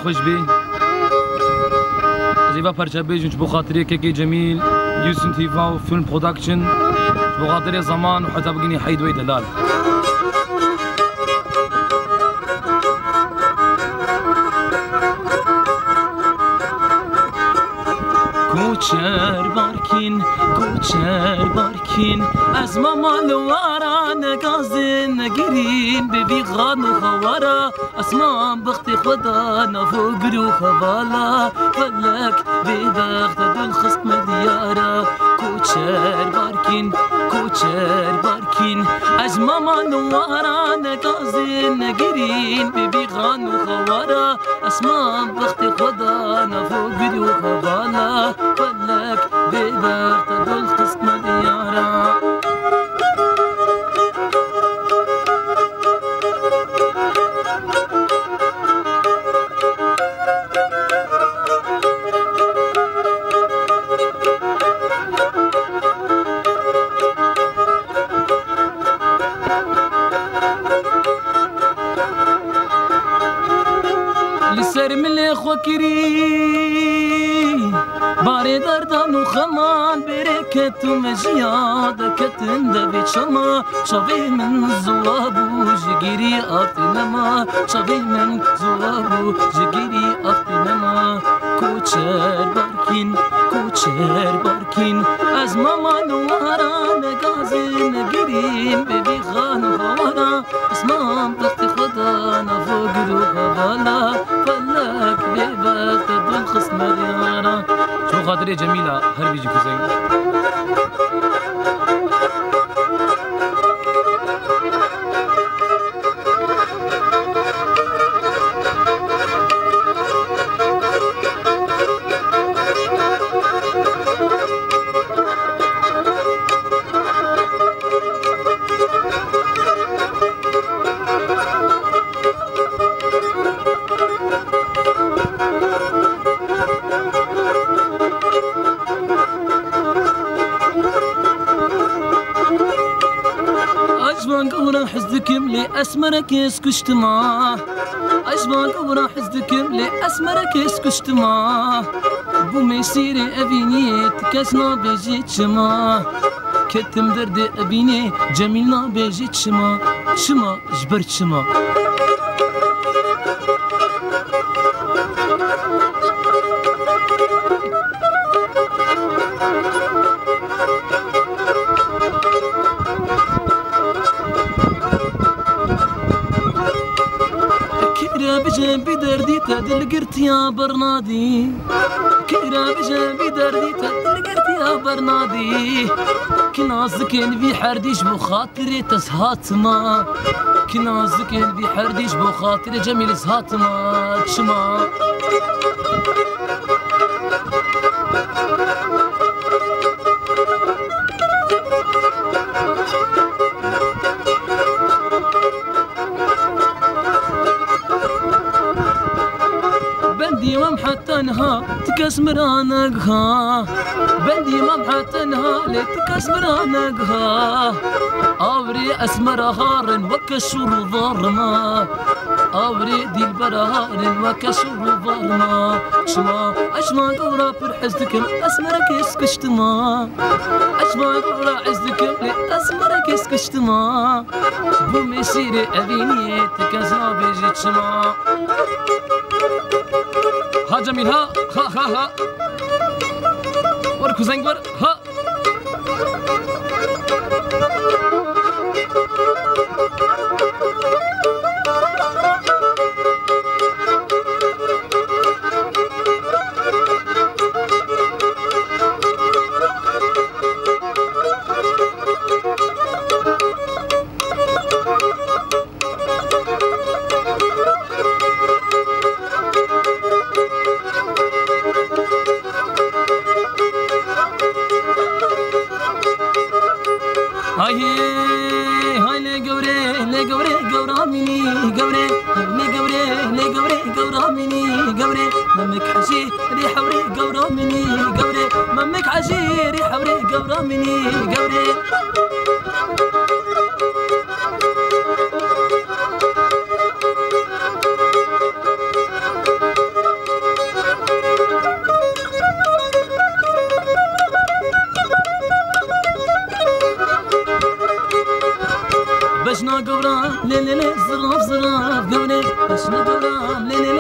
خوش بی زیبا پرچه بیجون بو خاطری که جمیل یوسن تیفا و فیلم پرودکشن بو خاطری زمان و حتی بگینی حیدوی دلال کوچر بارکین از مامالوارا نگازین نگیرین ببی غان و خوارا اسمان بخت خدا نفو گرو خوالا فلک بی بخت دل خصم دیارا کوچر بارکین از مامالوارا نگازین نگیرین ببی غان و خوارا اسمان بخت خدا نفو گرو خوالا فلك ببخت دل خصم ديارا لسر ملي خوكري باري دردان و خمان بركت و مجياد كتن دبي شما شافي من زوابو جگيري آفتي نما شافي من زوابو جگيري آفتي نما کوچر باركين از ماما نوارا نگازي نگيرين ببي خان و خوارا اسمان بخت خدا نفوق رو خوالا فلك ببخت دل خصم ديارا شو خاطري جميلة هر بيجي كوزين حزدكم لأسمرك يسكشتما أجمعك ورا حزدكم لأسمرك يسكشتما بو ميسيري أبيني تكسنا بيجيت شما كتم درد أبيني جميلنا بيجيت شما جبرت شما بجنبي دردي تدل قرت يا برنادي كيرا بجنبي دردي تدل قرت يا برنادي كنازكين في حرديش بخاطري تسهاتما كنازكين في حرديش بخاطري جميل سهاتما تشما بندي ممحتنها تكسمرانقها بندي ممحتنها لتكسمرانقها أوري أسمر هارن وكشور ضرما أوري دي البرهارن وكشور ضرما شما أشما قورا برحزتكم أسمرك يسكشتما أشما قورا عزتكم لأسمرك يسكشتما بومي سيري أبيني تكسنا بيجيت شما ها جميل ها وركو زنجبر ها هاي لقوري قورا مني قوري قورا مني قوري ممك حشي ريح وري قورا مني قوري ممك حشي ريح وري قورا مني قوري اشنا قورام ليلي زراف زراف قولي اشنا قورام ليلي